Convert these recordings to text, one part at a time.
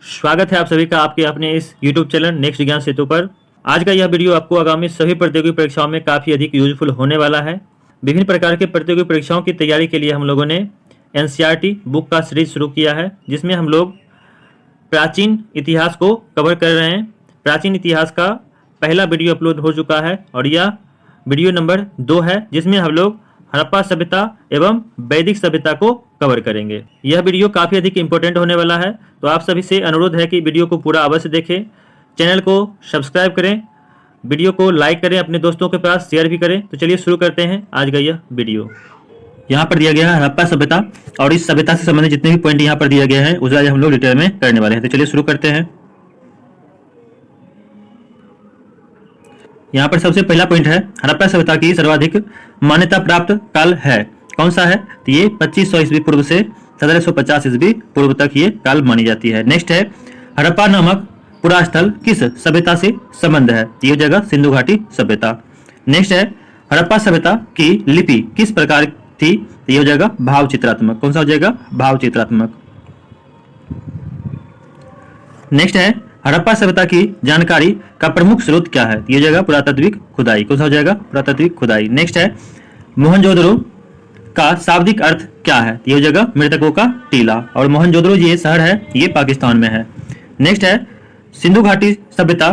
स्वागत है आप सभी का आपके अपने इस YouTube चैनल नेक्स्ट ज्ञान सेतु पर। आज का यह वीडियो आपको आगामी सभी प्रतियोगी परीक्षाओं में काफ़ी अधिक यूजफुल होने वाला है। विभिन्न प्रकार के प्रतियोगी परीक्षाओं की तैयारी के लिए हम लोगों ने NCERT बुक का सीरीज शुरू किया है, जिसमें हम लोग प्राचीन इतिहास को कवर कर रहे हैं। प्राचीन इतिहास का पहला वीडियो अपलोड हो चुका है और यह वीडियो नंबर 2 है, जिसमें हम लोग हड़प्पा सभ्यता एवं वैदिक सभ्यता को कवर करेंगे। यह वीडियो काफ़ी अधिक इंपॉर्टेंट होने वाला है, तो आप सभी से अनुरोध है कि वीडियो को पूरा अवश्य देखें, चैनल को सब्सक्राइब करें, वीडियो को लाइक करें, अपने दोस्तों के पास शेयर भी करें। तो चलिए शुरू करते हैं आज का यह वीडियो। यहाँ पर दिया गया है हड़प्पा सभ्यता और इस सभ्यता से संबंधित जितने भी पॉइंट यहाँ पर दिया गया है उसे आज हम लोग डिटेल में करने वाले हैं। तो चलिए शुरू करते हैं। यहाँ पर सबसे पहला पॉइंट है हड़प्पा सभ्यता की सर्वाधिक मान्यता प्राप्त काल है। कौन सा है? तो ये 2500 ईस्वी पूर्व से 1750 ईस्वी पूर्व तक ये काल मानी जाती है। नेक्स्ट है हड़प्पा नामक पुरास्थल किस सभ्यता से संबंध है? ये जगह सिंधु घाटी सभ्यता। नेक्स्ट है हड़प्पा सभ्यता की लिपि किस प्रकार थी? तो ये जगह भाव चित्रात्मक। कौन सा हो जाएगा? भाव चित्रात्मक। नेक्स्ट है हड़प्पा सभ्यता की जानकारी का प्रमुख स्रोत क्या है? ये जगह पुरातात्विक खुदाई। कौन सा हो जाएगा? पुरातात्विक खुदाई। नेक्स्ट है मोहनजोदड़ो का शाब्दिक अर्थ क्या है? ये जगह मृतकों का टीला। और मोहनजोदड़ो ये शहर है, ये पाकिस्तान में है। नेक्स्ट है सिंधु घाटी सभ्यता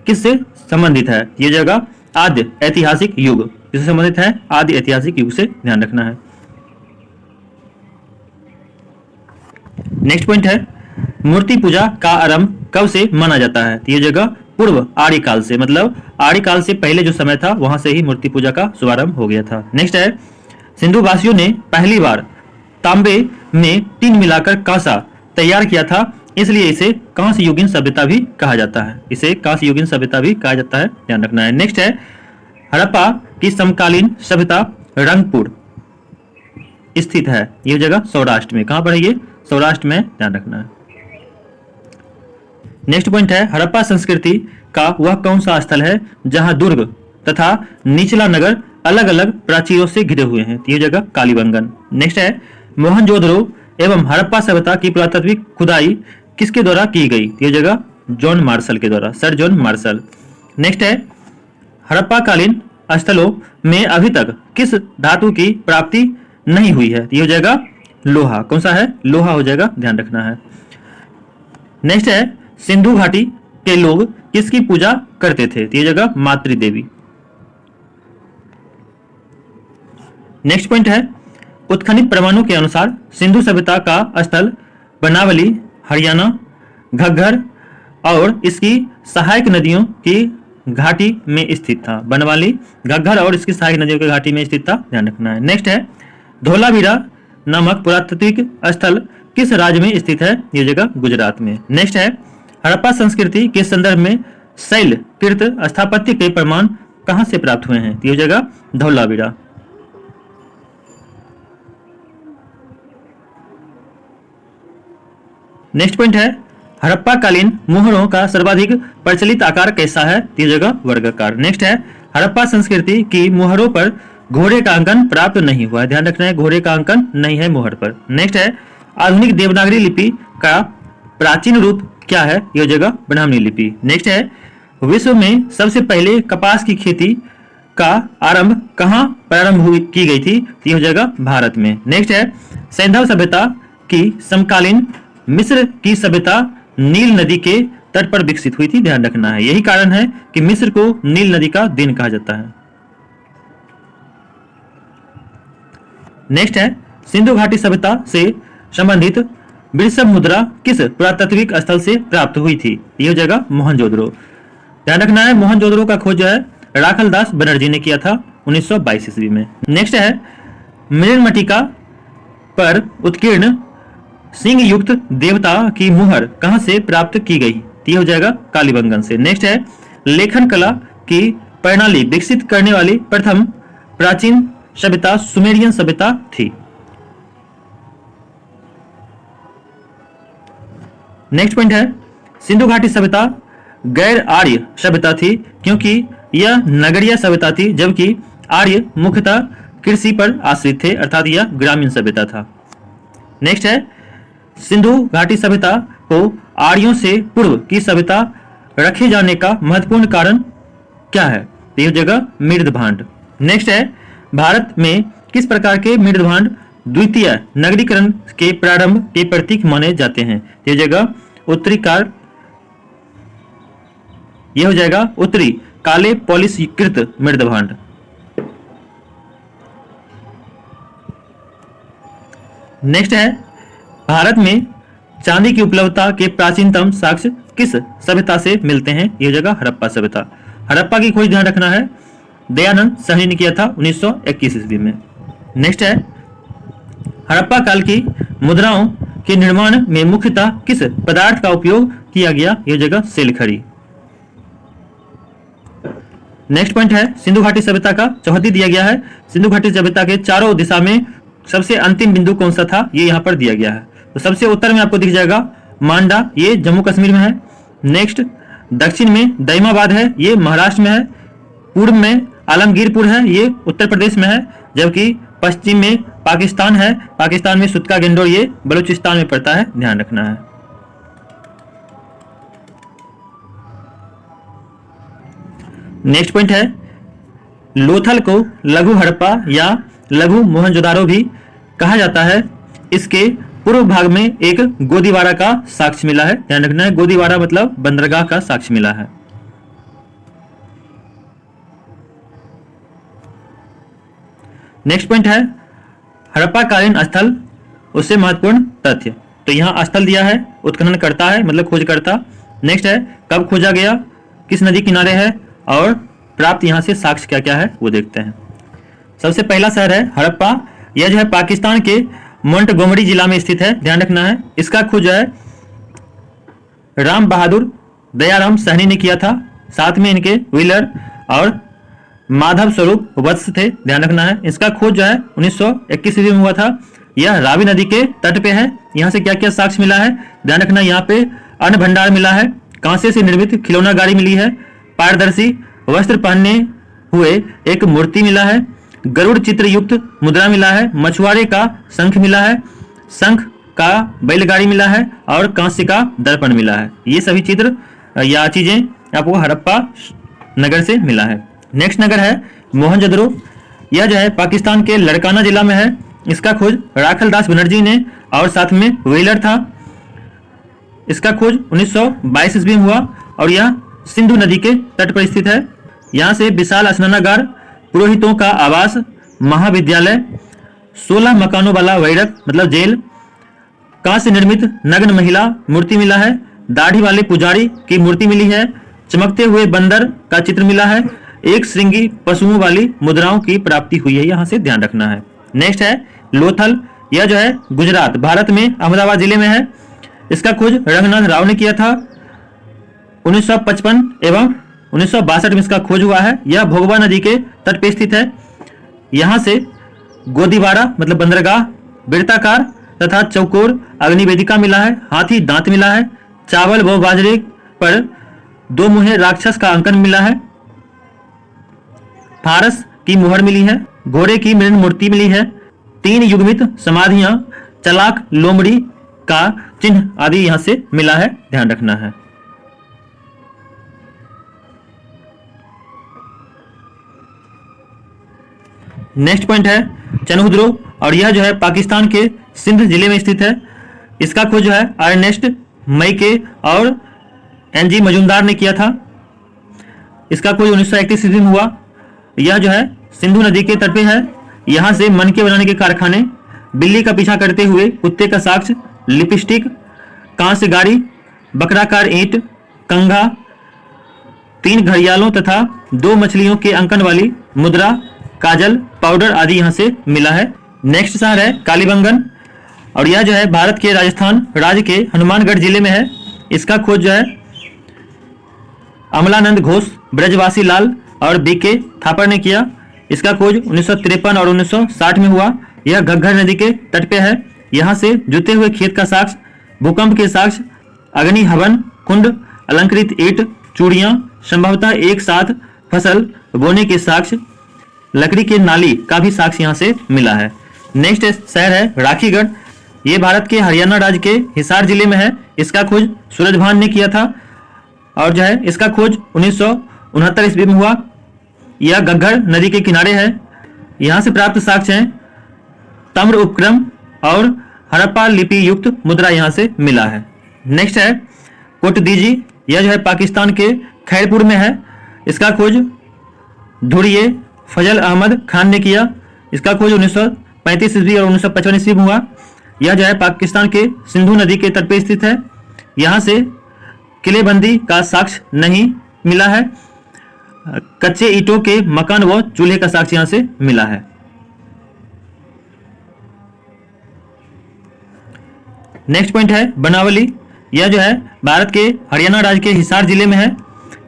किससे संबंधित है? ये जगह आद्य ऐतिहासिक युग। किससे संबंधित है? आद्य ऐतिहासिक युग से ध्यान रखना है। नेक्स्ट पॉइंट है मूर्ति पूजा का आरंभ कब से माना जाता है? ये जगह पूर्व आर्य काल से, मतलब आर्य काल से पहले जो समय था वहां से ही मूर्ति पूजा का शुभारंभ हो गया था। नेक्स्ट है सिंधु वासियों ने पहली बार तांबे में टिन मिलाकर कांसा तैयार किया था, इसलिए इसे कांस्य युगीन सभ्यता भी कहा जाता है। इसे कांस्य युगीन सभ्यता भी कहा जाता है, ध्यान रखना है। नेक्स्ट है हड़प्पा की समकालीन सभ्यता रंगपुर स्थित है। यह जगह सौराष्ट्र में। कहां पर है ये? सौराष्ट्र में, ध्यान रखना है। नेक्स्ट पॉइंट है हड़प्पा संस्कृति का वह कौन सा स्थल है जहां दुर्ग तथा निचला नगर अलग अलग प्राचीरों से घिरे हुए हैं? यह जगह कालीबंगन। नेक्स्ट है मोहनजोदड़ो एवं हड़प्पा सभ्यता की पुरातात्विक खुदाई किसके द्वारा की गई? यह जगह जॉन मार्शल के द्वारा, सर जॉन मार्शल। नेक्स्ट है हड़प्पा कालीन स्थलों में अभी तक किस धातु की प्राप्ति नहीं हुई है? यह जगह लोहा। कौन सा है? लोहा हो जाएगा, ध्यान रखना है। नेक्स्ट है सिंधु घाटी के लोग किसकी पूजा करते थे? ये जगह मातृ देवी। नेक्स्ट पॉइंट है उत्खनित प्रमाणों के अनुसार सिंधु सभ्यता का स्थल बनावली, हरियाणा, घग्गर और इसकी सहायक नदियों की घाटी में स्थित था। बनवाली, घग्गर और इसकी सहायक नदियों की घाटी में स्थित था, ध्यान रखना है। नेक्स्ट है धोलावीरा नामक पुरातात्विक स्थल किस राज्य में स्थित है? ये जगह गुजरात में। नेक्स्ट है हड़प्पा संस्कृति के संदर्भ में शैलकृत स्थापत्य के प्रमाण कहां से प्राप्त हुए हैं? ये जगह धौलावीरा। नेक्स्ट पॉइंट है हड़प्पा कालीन मोहरों का सर्वाधिक प्रचलित आकार कैसा है? ये जगह वर्गाकार। नेक्स्ट है हड़प्पा संस्कृति की मोहरों पर घोड़े का अंकन प्राप्त नहीं हुआ है, ध्यान रखना है, घोड़े का अंकन नहीं है मोहर पर। नेक्स्ट है आधुनिक देवनागरी लिपि का प्राचीन रूप क्या है? यह जगह ब्राह्मणी लिपि। नेक्स्ट है विश्व में सबसे पहले कपास की खेती का आरंभ कहां प्रारंभ की गई थी? यह जगह भारत में। नेक्स्ट है सैंधव सभ्यता की समकालीन मिस्र की सभ्यता नील नदी के तट पर विकसित हुई थी, ध्यान रखना है। यही कारण है कि मिस्र को नील नदी का दिन कहा जाता है। नेक्स्ट है सिंधु घाटी सभ्यता से संबंधित वृषभ मुद्रा किस पुरातात्विक स्थल से प्राप्त हुई थी? यह जगह मोहनजोदड़ो। ध्यान रखना है मोहनजोदड़ो का खोज जो है राखल दास बनर्जी ने किया था 1922 ईस्वी में। नेक्स्ट है मृणमटिका पर उत्कीर्ण सिंह युक्त देवता की मुहर कहां से प्राप्त की गई? यह हो जाएगा कालीबंगन से। नेक्स्ट है लेखन कला की प्रणाली विकसित करने वाली प्रथम प्राचीन सभ्यता सुमेरियन सभ्यता थी। नेक्स्ट पॉइंट है सिंधु घाटी सभ्यता गैर आर्य सभ्यता थी क्योंकि यह नगरीय सभ्यता थी, जबकि आर्य मुख्यतः कृषि पर आश्रित थे, अर्थात यह ग्रामीण सभ्यता था। नेक्स्ट है सिंधु घाटी सभ्यता को आर्यों से पूर्व की सभ्यता रखे जाने का महत्वपूर्ण कारण क्या है? तो यह जगह मृदभांड। नेक्स्ट है, भारत में किस प्रकार के मृदभांड द्वितीय नगरीकरण के प्रारंभ के प्रतीक माने जाते हैं? यह जगह उत्तरी कार, यह हो जाएगा उत्तरी काले पॉलिशीकृत मृदभांड। नेक्स्ट है, भारत में चांदी की उपलब्धता के प्राचीनतम साक्ष्य किस सभ्यता से मिलते हैं? यह जगह हड़प्पा सभ्यता। हड़प्पा की खोज ध्यान रखना है, दयानंद साहनी ने किया था 1921 ईस्वी में। नेक्स्ट है, हड़प्पा काल की मुद्राओं के निर्माण में मुख्यतः किस पदार्थ का उपयोग किया गया? यह जगह सेलखड़ी। नेक्स्ट पॉइंट है, सिंधु घाटी सभ्यता का चौहद्दी दिया गया है। सिंधु घाटी सभ्यता के चारों दिशा में सबसे अंतिम बिंदु कौन सा था? ये यहाँ पर दिया गया है। तो सबसे उत्तर में आपको दिख जाएगा मांडा, ये जम्मू कश्मीर में है। नेक्स्ट, दक्षिण में दैमाबाद है, ये महाराष्ट्र में है। पूर्व में आलमगीरपुर है, ये उत्तर प्रदेश में है। जबकि पश्चिम में पाकिस्तान है, पाकिस्तान में सुतका गेंडोर, ये बलूचिस्तान में पड़ता है, ध्यान रखना है। नेक्स्ट पॉइंट है, लोथल को लघु हड़प्पा या लघु मोहनजोदारो भी कहा जाता है। इसके पूर्व भाग में एक गोदीवारा का साक्ष्य मिला है, ध्यान रखना है। गोदीवारा मतलब बंदरगाह का साक्ष्य मिला है। नेक्स्ट पॉइंट है, हड़प्पा कालीन स्थल उससे महत्वपूर्ण तथ्य। तो यहां स्थल दिया है, उत्खनन करता है मतलब खोज करता। नेक्स्ट है, कब खोजा गया, किस नदी किनारे है और प्राप्त यहां से साक्ष्य क्या क्या है वो देखते हैं। सबसे पहला शहर है हड़प्पा, यह जो है पाकिस्तान के मोंटगोमरी जिला में स्थित है, ध्यान रखना है। इसका खोज जो है राम बहादुर दयाराम साहनी ने किया था, साथ में इनके व्हीलर और माधव स्वरूप वत्स थे, ध्यान रखना है। इसका खोज जो है 1921 ईस्वी में हुआ था। यह रावी नदी के तट पे है। यहाँ से क्या क्या साक्ष्य मिला है, ध्यान रखना। यहाँ पे अन्न भंडार मिला है, कांसे से निर्मित खिलौना गाड़ी मिली है, पारदर्शी वस्त्र पहनने हुए एक मूर्ति मिला है, गरुड़ चित्र युक्त मुद्रा मिला है, मछुआरे का शंख मिला है, शंख का बैलगाड़ी मिला है और कांस्य का दर्पण मिला है। ये सभी चित्र या चीजें आपको हड़प्पा नगर से मिला है। नेक्स्ट नगर है मोहनजोदड़ो, यह जो है पाकिस्तान के लड़काना जिला में है। इसका खोज राखल दास बनर्जी ने और साथ में व्हीलर था। इसका खोज 1922 ईस्वी में हुआ और यह सिंधु नदी के तट पर स्थित है। यहाँ से विशाल स्नानागार, पुरोहितों का आवास, महाविद्यालय, 16 मकानों वाला वैरक मतलब जेल, कांस्य निर्मित नग्न महिला मूर्ति मिला है, दाढ़ी वाले पुजारी की मूर्ति मिली है, चमकते हुए बंदर का चित्र मिला है, एक श्रृंगी पशुओं वाली मुद्राओं की प्राप्ति हुई है, यहाँ से ध्यान रखना है। नेक्स्ट है लोथल, यह जो है गुजरात भारत में अहमदाबाद जिले में है। इसका खोज रंगनाथ राव ने किया था 1955 एवं 1962 में इसका खोज हुआ है। यह भोगवा नदी के तट पे स्थित है। यहाँ से गोदीवारा मतलब बंदरगाह, वृत्ताकार तथा चौकोर अग्निवेदिका मिला है, हाथी दांत मिला है, चावल व बाजरे पर 2 मुहे राक्षस का अंकन मिला है, फारस की मुहर मिली है, घोड़े की मृण मूर्ति मिली है, 3 युग्मित समाधियां, चलाक लोमड़ी का चिन्ह आदि यहां से मिला है, ध्यान रखना है। नेक्स्ट पॉइंट है चनहुद्रो, और यह जो है पाकिस्तान के सिंध जिले में स्थित है। इसका खोज जो है अर्नेस्ट मैके और एनजी मजूमदार ने किया था। इसका खोज 1931 ईस्वी में हुआ। यह जो है सिंधु नदी के तट पे है। यहाँ से मनके बनाने के कारखाने, बिल्ली का पीछा करते हुए कुत्ते का साक्ष्य, लिपस्टिक, कांस्य गाड़ी, बकराकार ईंट, कंघा, 3 घड़ियालों तथा 2 मछलियों के अंकन वाली मुद्रा, काजल, पाउडर आदि यहाँ से मिला है। नेक्स्ट शहर है कालीबंगन, और यह जो है भारत के राजस्थान राज्य के हनुमानगढ़ जिले में है। इसका खोज जो है अमलानंद घोष, ब्रजवासी लाल और बीके थापर ने किया। इसका खोज 1953 और 1960 में हुआ। यह घग्घर नदी के तट पे है। यहाँ से जुते हुए खेत का साक्ष्य, भूकंप के साक्ष्य, अग्नि हवन कुंड, अलंकृत ईंट, चूड़ियां, संभवतः एक साथ फसल बोने के साक्ष्य, लकड़ी के नाली का भी साक्ष्य यहाँ से मिला है। नेक्स्ट शहर है राखीगढ़, ये भारत के हरियाणा राज्य के हिसार जिले में है। इसका खोज सूरजभान ने किया था और जो है इसका खोज 1969 ईस्वी में हुआ। यह घग्गर नदी के किनारे है। यहाँ से प्राप्त साक्ष्य हैं ताम्र उपक्रम और हड़प्पा लिपि युक्त मुद्रा यहाँ से मिला है। नेक्स्ट है कोटदीजी, यह जो है पाकिस्तान के खैरपुर में है। इसका खोज धुरिये फजल अहमद खान ने किया। इसका खोज 1935 ईस्वी और 1955 ईस्वी में हुआ। यह जो है पाकिस्तान के सिंधु नदी के तट पर स्थित है। यहाँ से किलेबंदी का साक्ष्य नहीं मिला है। कच्चे ईंटों के मकान व चूल्हे का साक्ष्य यहाँ से मिला है। नेक्स्ट पॉइंट है बनावली, यह जो है भारत के हरियाणा राज्य के हिसार जिले में है।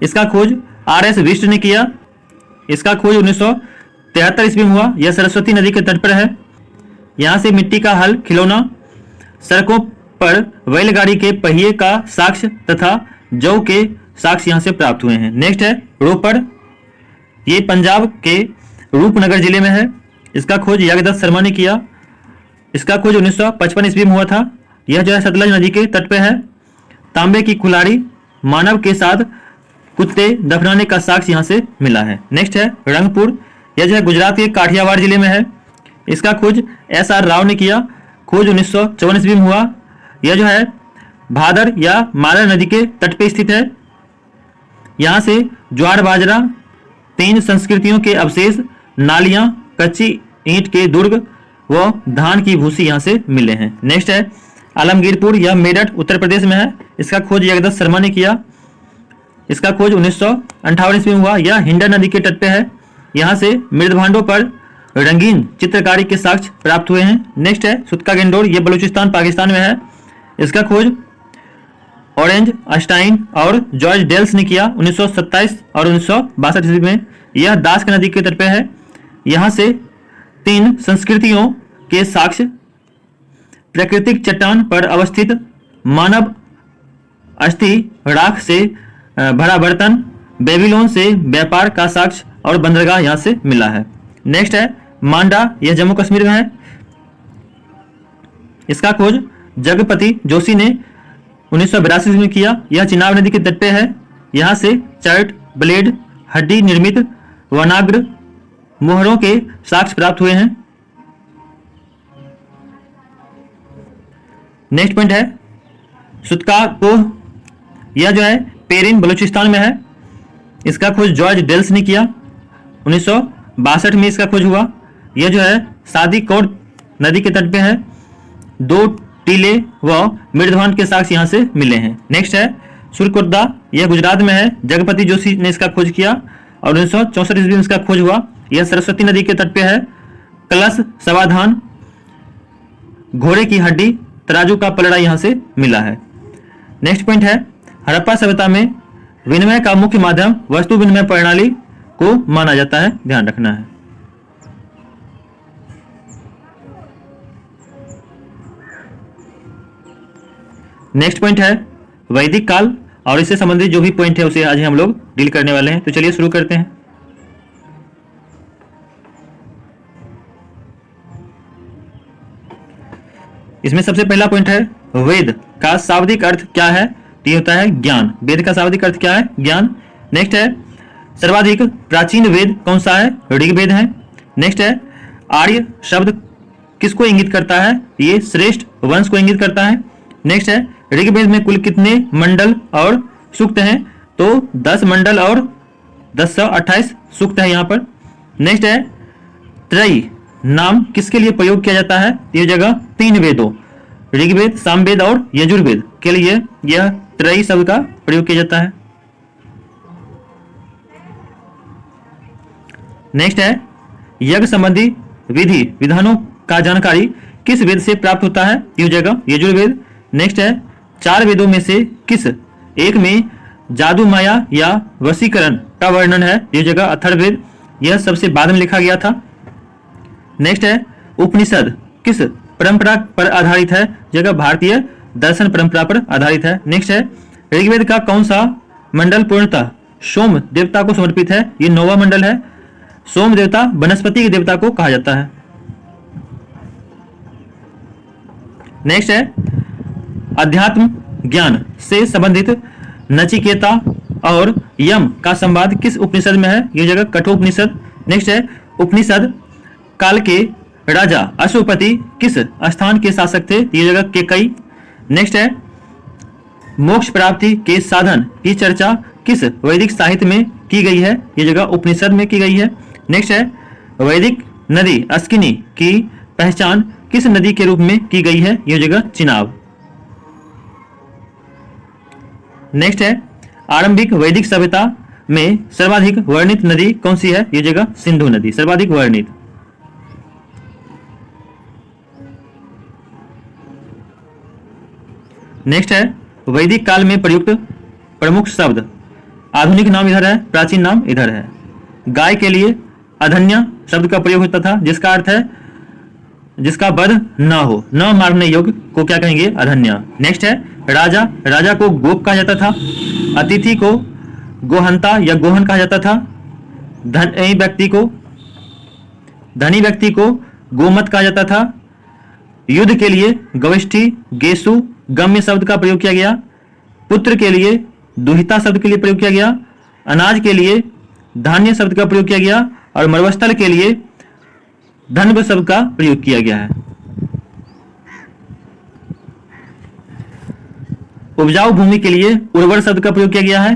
इसका खोज R.S. विष्ट ने किया। इसका खोज 1973 ईस्वी में हुआ। यह सरस्वती नदी के तट पर है। यहाँ से मिट्टी का हल, खिलौना, सड़कों पर बैलगाड़ी के पहिए का साक्ष्य तथा जौ के साक्ष्य यहाँ से प्राप्त हुए हैं। नेक्स्ट है रोपड़, ये पंजाब के रूपनगर जिले में है। इसका खोज यागदत्त शर्मा ने किया। इसका खोज 1955 ईस्वी में हुआ था। यह जो है सतलज नदी के तट पे है। तांबे की कुल्हाड़ी, मानव के साथ कुत्ते दफनाने का साक्ष्य यहाँ से मिला है। नेक्स्ट है रंगपुर, यह जो है गुजरात के काठियावाड़ जिले में है। इसका खोज S.R. राव ने किया। खोज 1954 ईस्वी में हुआ। यह जो है भादर या मारा नदी के तट पे स्थित है। यहाँ से ज्वार बाजरा, 3 संस्कृतियों के अवशेष, नालियां, कच्ची ईंट के दुर्ग व धान की भूसी यहाँ से मिले हैं। नेक्स्ट है आलमगीरपुर, यह मेरठ उत्तर प्रदेश में है। इसका खोज यागदत्त शर्मा ने किया। इसका खोज 1958 ईस्वी में हुआ। यह हिंडन नदी के तट पे है। यहाँ से मृदभांडों पर रंगीन चित्रकारी के साक्ष्य प्राप्त हुए हैं। नेक्स्ट है सुतका गेंडोर, यह बलूचिस्तान पाकिस्तान में है। इसका खोज ऑरेंज अस्टाइन और जॉर्ज डेल्स ने किया 1927 और 1962 ईस्वी में। यह दास्क नदी के तट पे है। यहाँ से 3 संस्कृतियों के साक्ष्य, प्राकृतिक चट्टान पर अवस्थित मानव अस्थि, राख से भरा बर्तन, बेबीलोन से व्यापार का साक्ष्य और बंदरगाह यहाँ से मिला है। नेक्स्ट है मांडा, यह जम्मू कश्मीर में है। इसका खोज जगपति जोशी ने 1982 में किया। यह चिनाब नदी के तट पे है। यहाँ से चर्ट, ब्लेड, हड्डी निर्मित वनाग्र मोहरों के साक्ष्य प्राप्त हुए हैं। नेक्स्ट पॉइंट है सुतका कोह, यह जो है पेरिन बलूचिस्तान में है। इसका खोज जॉर्ज डेल्स ने किया। 1962 में इसका खोज हुआ। यह जो है सादी कौड़ नदी के तट पे है। 2 टीले व मृदभान के साक्ष्य यहाँ से मिले हैं। नेक्स्ट है सुरकुर्दा, यह गुजरात में है। जगपति जोशी ने इसका खोज किया और 1964 ईस्वी में इसका खोज हुआ। यह सरस्वती नदी के तट पे है। कलश, समाधान, घोड़े की हड्डी, तराजू का पलड़ा यहाँ से मिला है। नेक्स्ट पॉइंट है हड़प्पा सभ्यता में विनिमय का मुख्य माध्यम वस्तु विनिमय प्रणाली को माना जाता है, ध्यान रखना है। नेक्स्ट पॉइंट है वैदिक काल और इससे संबंधित जो भी पॉइंट है उसे आज हम लोग डील करने वाले हैं। तो चलिए शुरू करते हैं। इसमें सबसे पहला पॉइंट है वेद का शाब्दिक अर्थ क्या है। तो ये होता है ज्ञान। वेद का शाब्दिक अर्थ क्या है? ज्ञान। नेक्स्ट है सर्वाधिक प्राचीन वेद कौन सा है? ऋग्वेद है। नेक्स्ट है आर्य शब्द किसको इंगित करता है? ये श्रेष्ठ वंश को इंगित करता है। नेक्स्ट है ऋग्वेद में कुल कितने मंडल और सूक्त हैं? तो 10 मंडल और 1028 सूक्त है यहाँ पर। नेक्स्ट है त्रयी नाम किसके लिए प्रयोग किया जाता है? ये जगह 3 वेदों ऋग्वेद, सामवेद और यजुर्वेद के लिए यह त्रयी शब्द का प्रयोग किया जाता है। नेक्स्ट है यज्ञ संबंधी विधि विधानों का जानकारी किस वेद से प्राप्त होता है? यह जगह यजुर्वेद। नेक्स्ट है 4 वेदों में से किस एक में जादू माया या वशीकरण का वर्णन है? यह जगह अथर्ववेद। यह सबसे बाद में लिखा गया था। नेक्स्ट है उपनिषद किस परंपरा पर आधारित है? जगह भारतीय दर्शन परंपरा पर आधारित है। नेक्स्ट है ऋग्वेद का कौन सा मंडल पूर्णतः सोम देवता को समर्पित है? ये 9वां मंडल है। सोम देवता वनस्पति के देवता को कहा जाता है। नेक्स्ट है अध्यात्म ज्ञान से संबंधित नचिकेता और यम का संवाद किस उपनिषद में है? ये जगह कठोपनिषद। नेक्स्ट है उपनिषद काल के राजा अश्वपति किस स्थान के शासक थे? ये जगह केकई। नेक्स्ट है मोक्ष प्राप्ति के साधन की चर्चा किस वैदिक साहित्य में की गई है? ये जगह उपनिषद में की गई है। नेक्स्ट है वैदिक नदी अस्किनी की पहचान किस नदी के रूप में की गई है? ये जगह चिनाब। नेक्स्ट है आरंभिक वैदिक सभ्यता में सर्वाधिक वर्णित नदी कौन सी है? ये जगह सिंधु नदी सर्वाधिक वर्णित। नेक्स्ट है वैदिक काल में प्रयुक्त प्रमुख शब्द। आधुनिक नाम इधर है, प्राचीन नाम इधर है। गाय के लिए अधन्य शब्द का प्रयोग होता था, जिसका अर्थ है जिसका वध न हो, न मारने योग्य को क्या कहेंगे? अधन्य। नेक्स्ट है राजा, राजा को गोप कहा जाता था। अतिथि को गोहंता या गोहन कहा जाता था। धनी व्यक्ति को गोमत कहा जाता था। युद्ध के लिए गविष्ठी गेसु गम्य शब्द का प्रयोग किया गया। पुत्र के लिए दुहिता शब्द के लिए प्रयोग किया गया। अनाज के लिए धान्य शब्द का प्रयोग किया गया और मरुस्थल के लिए धन्व शब्द का प्रयोग किया गया है। उपजाऊ भूमि के लिए उर्वर शब्द का प्रयोग किया गया है।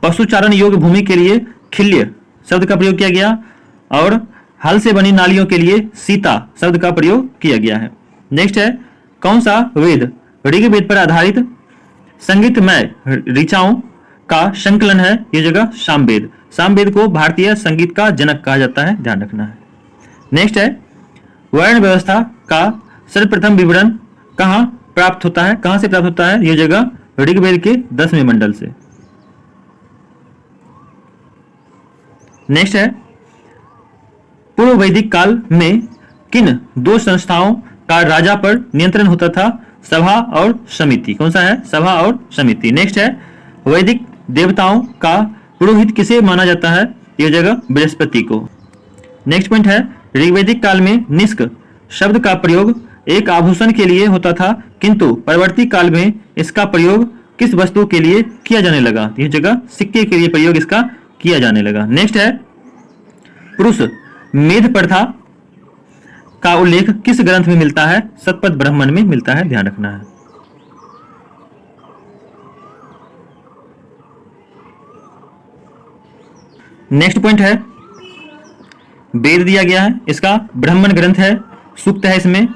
पशुचारण योग्य भूमि के लिए खिल्य शब्द का प्रयोग किया गया और हल से बनी नालियों के लिए सीता शब्द का प्रयोग किया गया है। नेक्स्ट है कौन सा वेद ऋग्वेद पर आधारित संगीतमय ऋचाओं का संकलन है? ये जगह सामवेद। सामवेद को भारतीय संगीत का जनक कहा जाता है, ध्यान रखना है। नेक्स्ट है वर्ण व्यवस्था का सर्वप्रथम विवरण कहाँ प्राप्त होता है? कहाँ से प्राप्त होता है? ये जगह ऋग्वेद के 10वें मंडल से। नेक्स्ट है पूर्व वैदिक काल में किन दो संस्थाओं का राजा पर नियंत्रण होता था? सभा और समिति। कौन सा है? सभा और समिति। नेक्स्ट है वैदिक देवताओं का पुरोहित किसे माना जाता है? यह जगह बृहस्पति को। नेक्स्ट पॉइंट है ऋग्वैदिक काल में निष्क शब्द का प्रयोग एक आभूषण के लिए होता था, किंतु परवर्ती काल में इसका प्रयोग किस वस्तु के लिए किया जाने लगा? यह जगह सिक्के के लिए प्रयोग इसका किया जाने लगा। नेक्स्ट है पुरुष मेध प्रथा का उल्लेख किस ग्रंथ में मिलता है? शतपथ ब्राह्मण में मिलता है, ध्यान रखना है। नेक्स्ट पॉइंट है वेद दिया गया है, इसका ब्राह्मण ग्रंथ है, सूक्त है इसमें।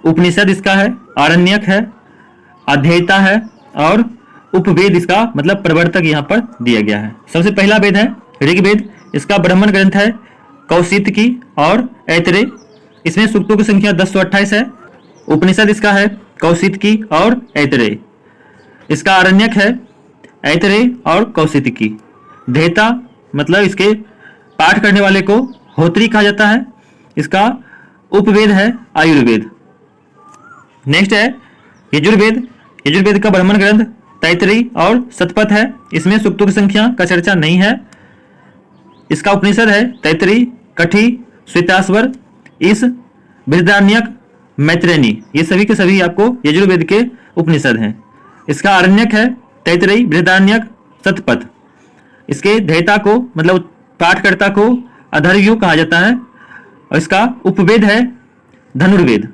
उपनिषद इसका है, आरण्यक है, अध्येता है और उपवेद इसका मतलब प्रवर्तक यहाँ पर दिया गया है। सबसे पहला वेद है ऋग्वेद, इसका ब्राह्मण ग्रंथ है कौशितकी और ऐतरेय। इसमें सूक्तों की संख्या 1028 है। उपनिषद इसका है कौशितकी और ऐतरेय। इसका आरण्यक है ऐतरेय और कौशितकी। धेता मतलब इसके पाठ करने वाले को होत्री कहा जाता है। इसका उपवेद है आयुर्वेद। नेक्स्ट है यजुर्वेद। यजुर्वेद का ब्राह्मण ग्रंथ तैतरीय और शतपथ है। इसमें सूक्तों की संख्या का चर्चा नहीं है। इसका उपनिषद है तैतरीय, कठी, श्वेताश्वर, इस, बृहदारण्यक, मैत्रेयी। ये सभी के सभी आपको यजुर्वेद के उपनिषद हैं। इसका आरण्यक है तैतरीय, बृहदारण्यक, शतपथ। इसके धेता को मतलब पाठकर्ता को अधर्व्यु कहा जाता है और इसका उपवेद है धनुर्वेद।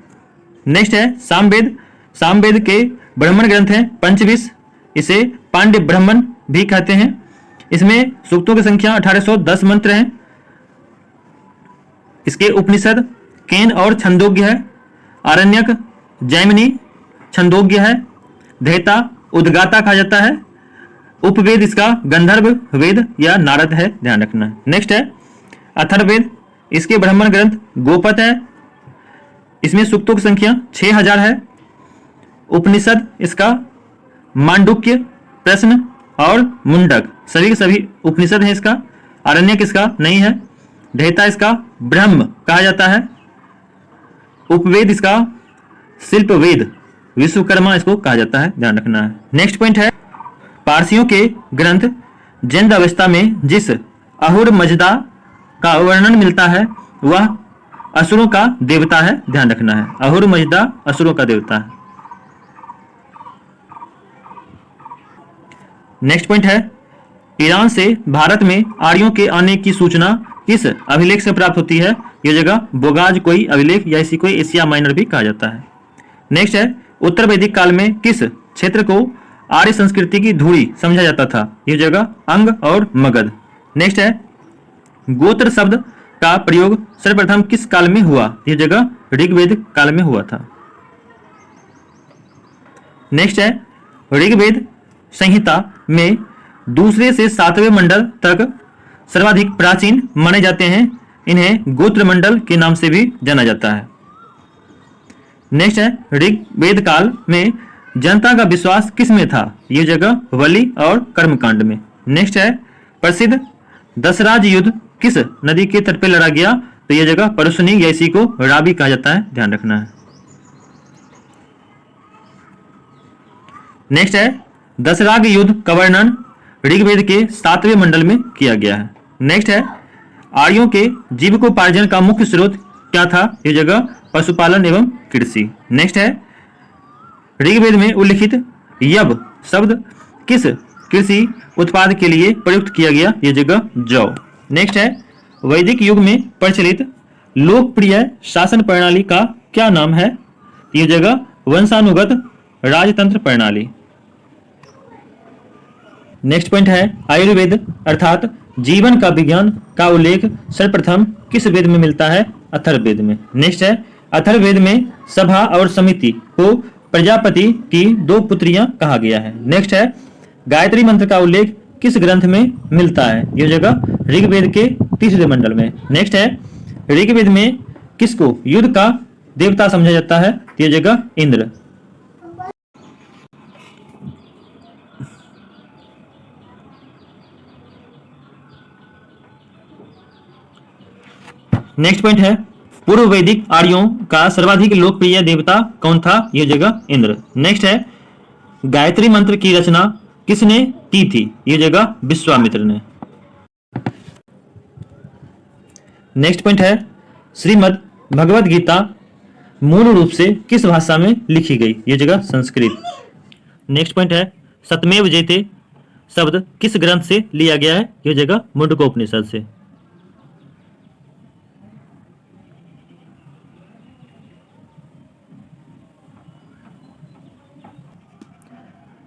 नेक्स्ट है सामवेद। सामवेद के ब्राह्मण ग्रंथ है पंचविश। इसे पांड्य ब्राह्मण भी कहते हैं। इसमें सूक्तों की संख्या 1810 मंत्र हैं। इसके उपनिषद केन और छंदोग्य है। आरण्यक जैमिनी छंदोग्य है। धेता उद्गाता कहा जाता है। उपवेद इसका गंधर्व वेद या नारद है, ध्यान रखना है। नेक्स्ट है अथर्ववेद। इसके ब्राह्मण ग्रंथ गोपत है। इसमें सूक्तों की संख्या 6000 है। उपनिषद इसका मांडुक्य, प्रश्न और मुंडक सभी के सभी उपनिषद है। इसका आरण्यक इसका नहीं है। धेता इसका ब्रह्म कहा जाता है। उपवेद इसका शिल्प वेद, विश्वकर्मा इसको कहा जाता है, ध्यान रखना है। नेक्स्ट पॉइंट है पारसियों के ग्रंथ जैन अवस्था में जिस अहुर मजदा का वर्णन मिलता है वह असुरों का देवता है, ध्यान रखना है। अहुर मजदा असुरों का देवता है। नेक्स्ट पॉइंट है, ईरान से भारत में आर्यों के आने की सूचना किस अभिलेख से प्राप्त होती है? यह जगह बोगाज कोई अभिलेख या इसी को एशिया माइनर भी कहा जाता है। नेक्स्ट है, उत्तर वैदिक काल में किस क्षेत्र को आर्य संस्कृति की धूड़ी समझा जाता था? यह जगह अंग और मगध। नेक्स्ट है, गोत्र शब्द का प्रयोग सर्वप्रथम किस काल में हुआ? यह जगह ऋग्वेद काल में हुआ था। नेक्स्ट है, ऋग्वेद संहिता में दूसरे से 7वें मंडल तक सर्वाधिक प्राचीन माने जाते हैं। इन्हें गोत्र मंडल के नाम से भी जाना जाता है। नेक्स्ट है, ऋग्वेद काल में जनता का विश्वास किस में था? यह जगह बलि और कर्मकांड में। नेक्स्ट है, प्रसिद्ध दशराज युद्ध किस नदी के तट पर लड़ा गया? तो यह जगह परसुनी या इसी को रावी कहा जाता है, ध्यान रखना है। नेक्स्ट है, दशराग युद्ध का वर्णन ऋग्वेद के 7वें मंडल में किया गया है। नेक्स्ट है, आर्यों के जीविकोपार्जन का मुख्य स्रोत क्या था? यह जगह पशुपालन एवं कृषि। नेक्स्ट है, ऋग्वेद में उल्लिखित यब शब्द किस कृषि उत्पाद के लिए प्रयुक्त किया गया? यह जगह जौ। नेक्स्ट है, वैदिक युग में प्रचलित लोकप्रिय शासन प्रणाली का क्या नाम है? यह जगह वंशानुगत राजतंत्र प्रणाली। नेक्स्ट पॉइंट है, आयुर्वेद अर्थात जीवन का विज्ञान का उल्लेख सर्वप्रथम किस वेद में मिलता है? अथर्ववेद में। नेक्स्ट है, अथर्ववेद में सभा और समिति को प्रजापति की 2 पुत्रियां कहा गया है। नेक्स्ट है, गायत्री मंत्र का उल्लेख किस ग्रंथ में मिलता है? यह जगह ऋग्वेद के 3रे मंडल में। नेक्स्ट है, ऋग्वेद में किसको युद्ध का देवता समझा जाता है? यह जगह इंद्र। नेक्स्ट पॉइंट है, पूर्व वैदिक आर्यों का सर्वाधिक लोकप्रिय देवता कौन था? यह जगह इंद्र। नेक्स्ट है, गायत्री मंत्र की रचना किसने की थी? यह जगह विश्वामित्र ने। नेक्स्ट पॉइंट है, श्रीमद् भगवद गीता मूल रूप से किस भाषा में लिखी गई? यह जगह संस्कृत। नेक्स्ट पॉइंट है, सतमेव जयते शब्द किस ग्रंथ से लिया गया है? यह जगह मुंडकोपनिषद से।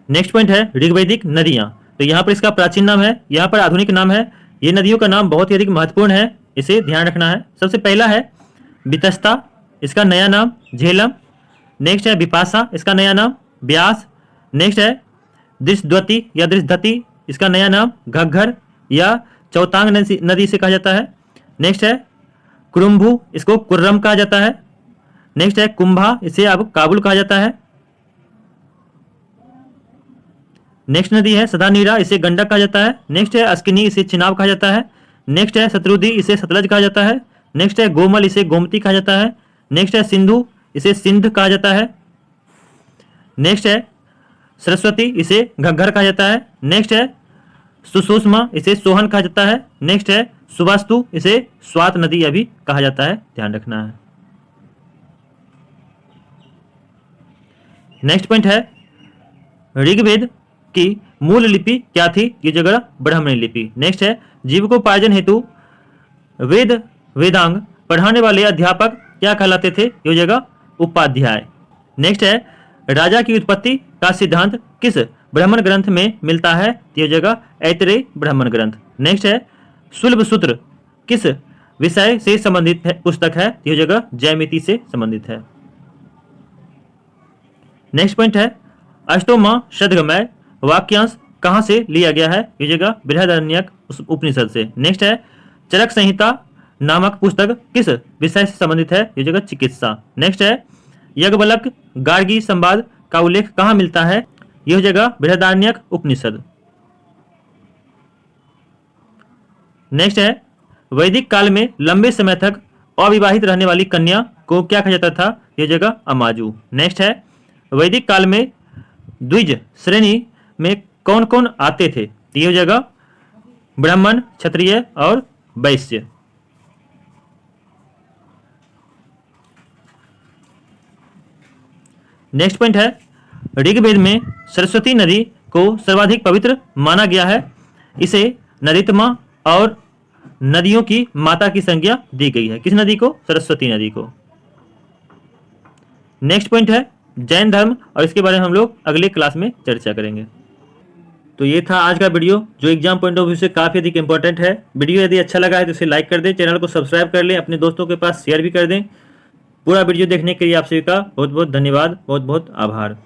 नेक्स्ट पॉइंट है, ऋग्वैदिक नदियां। तो यहाँ पर इसका प्राचीन नाम है, यहाँ पर आधुनिक नाम है। ये नदियों का नाम बहुत ही अधिक महत्वपूर्ण है, इसे ध्यान रखना है। सबसे पहला है वितस्ता, इसका नया नाम झेलम। नेक्स्ट है विपाशा, इसका नया नाम व्यास। नेक्स्ट है दृष्टद्वती या दृष्टधती, इसका नया नाम घग्घर या चौतांग नदी से कहा जाता है। नेक्स्ट है कुरुम्भू, इसको कुर्रम कहा जाता है। नेक्स्ट है कुंभा, इसे अब काबुल कहा जाता है। नेक्स्ट नदी है सदानीरा, इसे गंडक कहा जाता है। नेक्स्ट है अस्किनी, इसे चिनाब कहा जाता है। नेक्स्ट है शत्रुदी, इसे सतलज कहा जाता है। नेक्स्ट है गोमल, इसे गोमती कहा जाता है। नेक्स्ट है सिंधु, इसे सिंध कहा जाता है। नेक्स्ट है सरस्वती, इसे घग्घर कहा जाता है। नेक्स्ट है सुषुम्ना, इसे सोहन कहा जाता है। नेक्स्ट है सुवास्तु, इसे स्वात नदी अभी कहा जाता है, ध्यान रखना है। नेक्स्ट पॉइंट है, ऋग्वेद की मूल लिपि क्या थी? ये जगह ब्राह्मणी लिपि। नेक्स्ट है जीविकोपार्जन हेतु वेद वेदांग पढ़ाने वाले अध्यापक क्या कहलाते थे? ये जगह उपाध्याय। नेक्स्ट है राजा की उत्पत्ति का सिद्धांत किस ब्राह्मण ग्रंथ में मिलता है? ये जगह ऐतरेय ब्राह्मण ग्रंथ। नेक्स्ट है सुलभ सूत्र किस विषय से संबंधित है पुस्तक है? ये जगह ज्यामिति से संबंधित है। नेक्स्ट पॉइंट है अष्टोमा शतगमय वाक्यांश कहां से लिया गया है? ये जगह बृहदारण्यक उपनिषद से। नेक्स्ट है चरक संहिता नामक पुस्तक किस विषय से संबंधित है? ये जगह चिकित्सा। नेक्स्ट है यज्ञवल्क गार्गी संवाद का उल्लेख कहां मिलता है? यह जगह बृहदारण्यक उपनिषद। नेक्स्ट है वैदिक काल में लंबे समय तक अविवाहित रहने वाली कन्या को क्या कहा जाता था? यह जगह अमाजू। नेक्स्ट है वैदिक काल में द्विज श्रेणी में कौन कौन आते थे? यह जगह ब्राह्मण, क्षत्रिय और वैश्य। नेक्स्ट पॉइंट है ऋग्वेद में सरस्वती नदी को सर्वाधिक पवित्र माना गया है। इसे नदीतमा और नदियों की माता की संज्ञा दी गई है। किस नदी को? सरस्वती नदी को। नेक्स्ट पॉइंट है जैन धर्म, और इसके बारे में हम लोग अगले क्लास में चर्चा करेंगे। तो ये था आज का वीडियो जो एग्जाम पॉइंट ऑफ व्यू से काफ़ी अधिक इंपॉर्टेंट है। वीडियो यदि अच्छा लगा है तो इसे लाइक कर दें, चैनल को सब्सक्राइब कर लें, अपने दोस्तों के पास शेयर भी कर दें। पूरा वीडियो देखने के लिए आप सभी का बहुत बहुत धन्यवाद, बहुत बहुत आभार।